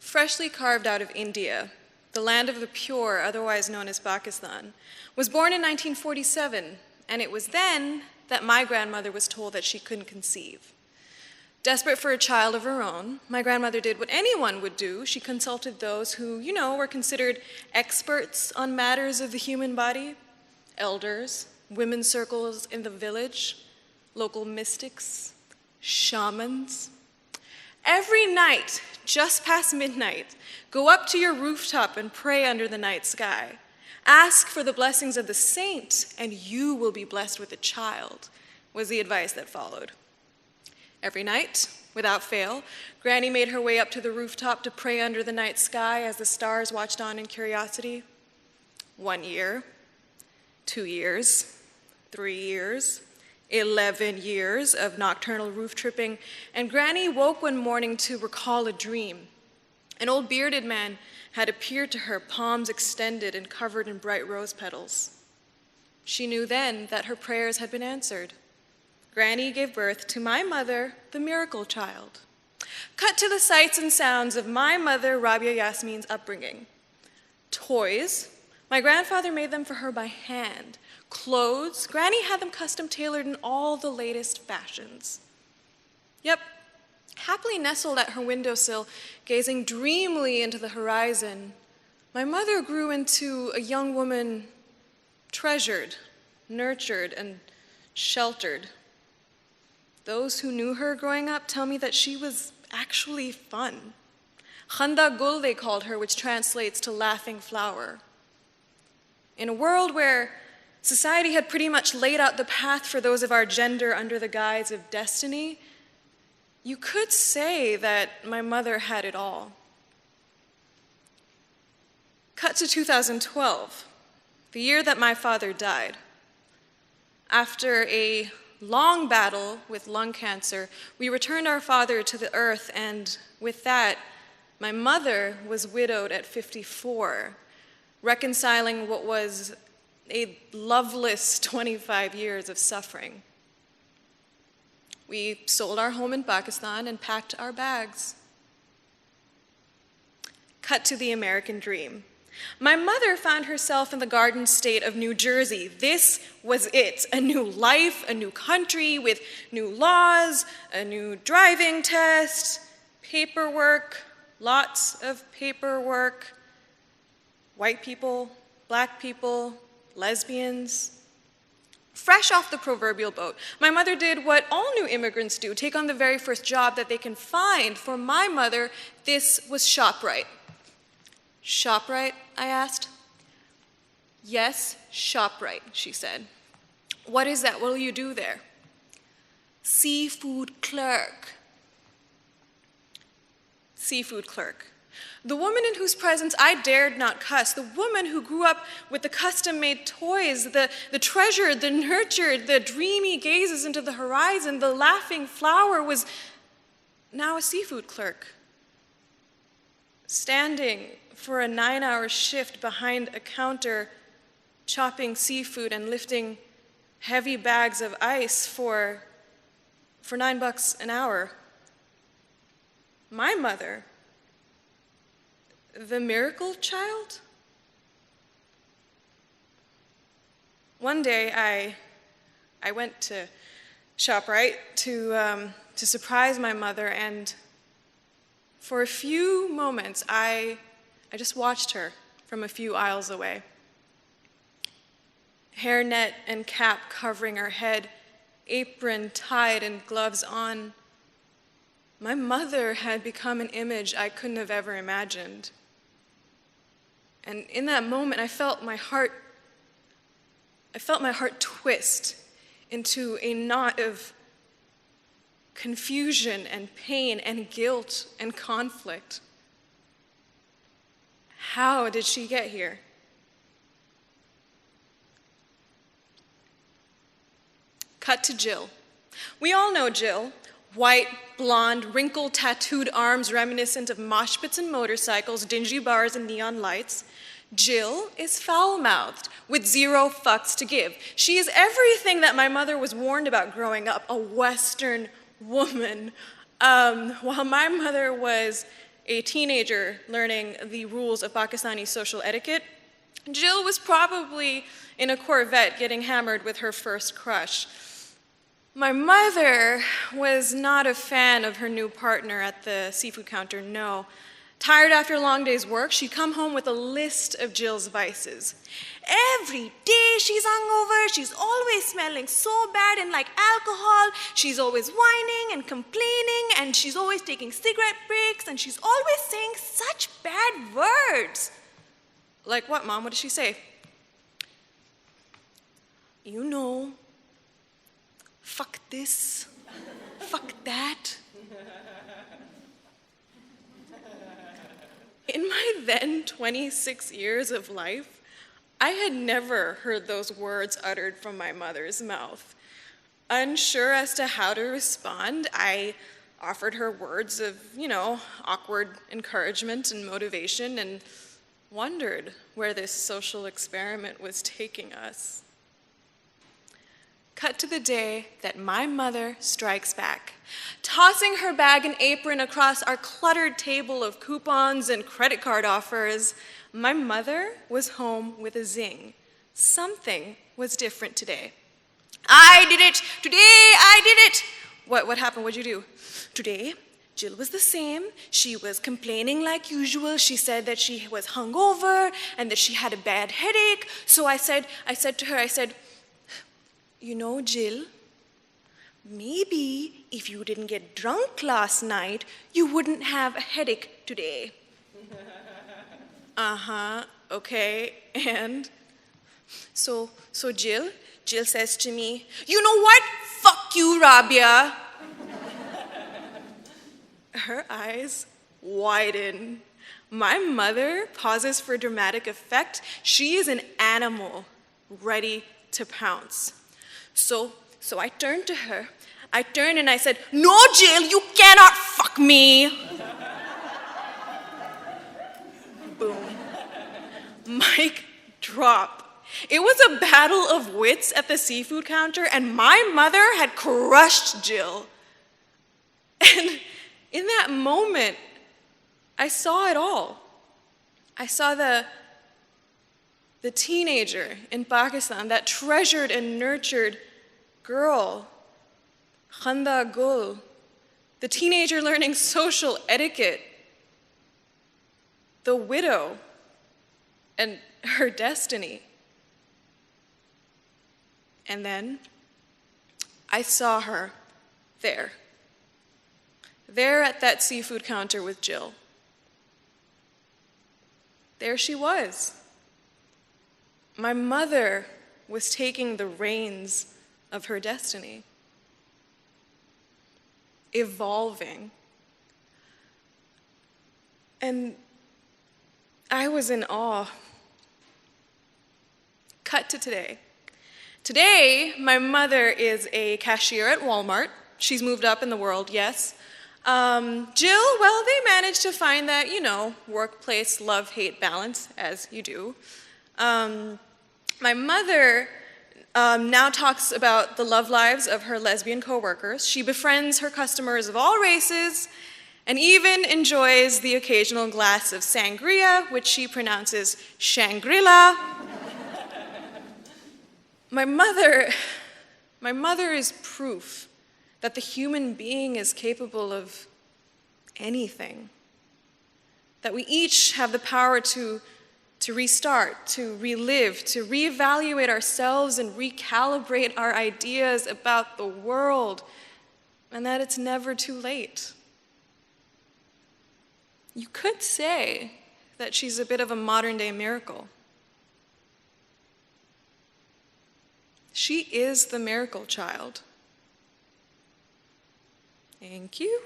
freshly carved out of India, the land of the pure, otherwise known as Pakistan, was born in 1947, and it was then that my grandmother was told that she couldn't conceive. Desperate for a child of her own, my grandmother did what anyone would do. She consulted those who, were considered experts on matters of the human body, elders, women's circles in the village, local mystics, shamans. Every night, just past midnight, go up to your rooftop and pray under the night sky. Ask for the blessings of the saint, and you will be blessed with a child, was the advice that followed. Every night, without fail, Granny made her way up to the rooftop to pray under the night sky as the stars watched on in curiosity. 1 year, 2 years, 3 years, 11 years of nocturnal roof tripping, and Granny woke one morning to recall a dream. An old bearded man had appeared to her, palms extended and covered in bright rose petals. She knew then that her prayers had been answered. Granny gave birth to my mother, the miracle child. Cut to the sights and sounds of my mother, Rabia Yasmin's upbringing. Toys, my grandfather made them for her by hand. Clothes, Granny had them custom tailored in all the latest fashions. Yep, happily nestled at her windowsill, gazing dreamily into the horizon, my mother grew into a young woman treasured, nurtured, and sheltered. Those who knew her growing up tell me that she was actually fun. Khanda Gul, they called her, which translates to laughing flower. In a world where society had pretty much laid out the path for those of our gender under the guise of destiny, you could say that my mother had it all. Cut to 2012, the year that my father died. After a long battle with lung cancer, we returned our father to the earth, and with that, my mother was widowed at 54, reconciling what was a loveless 25 years of suffering. We sold our home in Pakistan and packed our bags. Cut to the American dream. My mother found herself in the Garden State of New Jersey. This was it, a new life, a new country with new laws, a new driving test, paperwork, lots of paperwork, white people, black people, lesbians. Fresh off the proverbial boat, my mother did what all new immigrants do, take on the very first job that they can find. For my mother, this was Shoprite. Shoprite, I asked. Yes, Shoprite, she said. What is that? What will you do there? Seafood clerk. Seafood clerk. The woman in whose presence I dared not cuss, the woman who grew up with the custom-made toys, the treasured, the nurtured, the dreamy gazes into the horizon, the laughing flower, was now a seafood clerk, standing for a 9-hour shift behind a counter, chopping seafood and lifting heavy bags of ice for $9 an hour. My mother, the miracle child? One day I went to Shoprite to surprise my mother, and for a few moments I just watched her from a few aisles away. Hairnet and cap covering her head, apron tied and gloves on. My mother had become an image I couldn't have ever imagined. And in that moment, I felt my heart twist into a knot of confusion and pain and guilt and conflict. How did she get here? Cut to Jill. We all know Jill. White, blonde, wrinkle-tattooed arms reminiscent of mosh pits and motorcycles, dingy bars and neon lights. Jill is foul-mouthed, with zero fucks to give. She is everything that my mother was warned about growing up, a Western woman, while my mother was a teenager learning the rules of Pakistani social etiquette, Jill was probably in a Corvette getting hammered with her first crush. My mother was not a fan of her new partner at the seafood counter, no. Tired after a long day's work, she'd come home with a list of Jill's vices. Every day she's hungover, she's always smelling so bad and like alcohol, she's always whining and complaining, and she's always taking cigarette breaks, and she's always saying such bad words. Like what, Mom? What did she say? You know, fuck this, fuck that. In my then 26 years of life, I had never heard those words uttered from my mother's mouth. Unsure as to how to respond, I offered her words of, awkward encouragement and motivation, and wondered where this social experiment was taking us. Cut to the day that my mother strikes back, tossing her bag and apron across our cluttered table of coupons and credit card offers. My mother was home with a zing. Something was different today. I did it! Today I did it! What happened? What'd you do? Today, Jill was the same. She was complaining like usual. She said that she was hungover and that she had a bad headache. So I said to her, you know, Jill, maybe if you didn't get drunk last night, you wouldn't have a headache today. Okay, and? So Jill says to me, you know what? Fuck you, Rabia. Her eyes widen. My mother pauses for dramatic effect. She is an animal ready to pounce. So I turned to her. I turned and I said, no, Jill, you cannot fuck me. Boom. Mic drop. It was a battle of wits at the seafood counter, and my mother had crushed Jill. And in that moment, I saw it all. I saw the teenager in Pakistan, that treasured and nurtured girl, Khanda Gul, the teenager learning social etiquette, the widow, and her destiny. And then I saw her there at that seafood counter with Jill. There she was. My mother was taking the reins of her destiny, evolving. And I was in awe. Cut to today. Today, my mother is a cashier at Walmart. She's moved up in the world, yes. Jill, well, they managed to find that, workplace love-hate balance, as you do. My mother now talks about the love lives of her lesbian coworkers. She befriends her customers of all races and even enjoys the occasional glass of sangria, which she pronounces Shangri-La. My mother is proof that the human being is capable of anything, that we each have the power to restart, to relive, to reevaluate ourselves and recalibrate our ideas about the world, and that it's never too late. You could say that she's a bit of a modern-day miracle. She is the miracle child. Thank you.